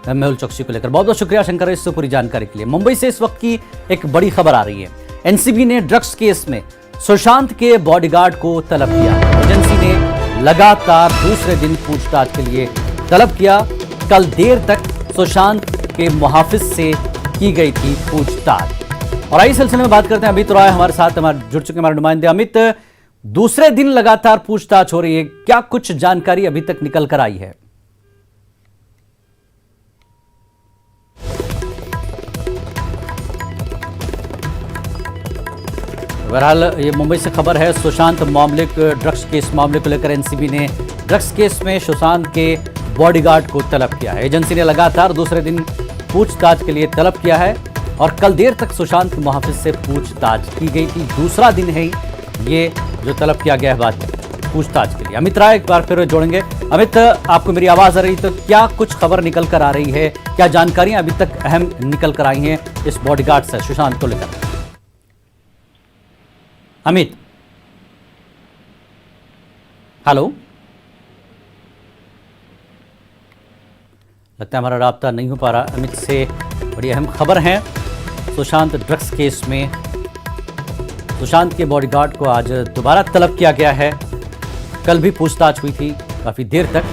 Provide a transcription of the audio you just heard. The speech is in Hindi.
मेहुल चोकसी को लेकर। बहुत बहुत शुक्रिया शंकर इस पूरी जानकारी के लिए। मुंबई से इस वक्त की एक बड़ी खबर आ रही है। एनसीबी ने ड्रग्स केस में सुशांत के बॉडीगार्ड को तलब किया। एजेंसी ने लगातार दूसरे दिन पूछताछ के लिए तलब किया। कल देर तक सुशांत के मुहाफिज से की गई थी पूछताछ। और इस सिलसिले में बात करते हैं अमित रॉय हमारे साथ जुड़ चुके हमारे नुमाइंदे। अमित, दूसरे दिन लगातार पूछताछ हो रही है, क्या कुछ जानकारी अभी तक निकल कर आई है? बहरहाल ये मुंबई से खबर है। सुशांत मामले ड्रग्स केस मामले को लेकर एनसीबी ने ड्रग्स केस में सुशांत के बॉडीगार्ड को तलब किया है। एजेंसी ने लगातार दूसरे दिन पूछताछ के लिए तलब किया है और कल देर तक सुशांत के मुहाफिज से पूछताछ की गई थी। दूसरा दिन है ये जो तलब किया गया है बात पूछताछ के लिए। अमित राय एक बार फिर जोड़ेंगे। अमित, आपको मेरी आवाज आ रही तो क्या कुछ खबर निकल कर आ रही है, क्या जानकारियां अभी तक अहम निकल कर आई हैं इस बॉडीगार्ड से सुशांत को लेकर? अमित, हेलो, लगता है हमारा राब्ता नहीं हो पा रहा अमित से। बड़ी अहम खबर है सुशांत ड्रग्स केस में सुशांत के बॉडीगार्ड को आज दोबारा तलब किया गया है। कल भी पूछताछ हुई थी काफी देर तक।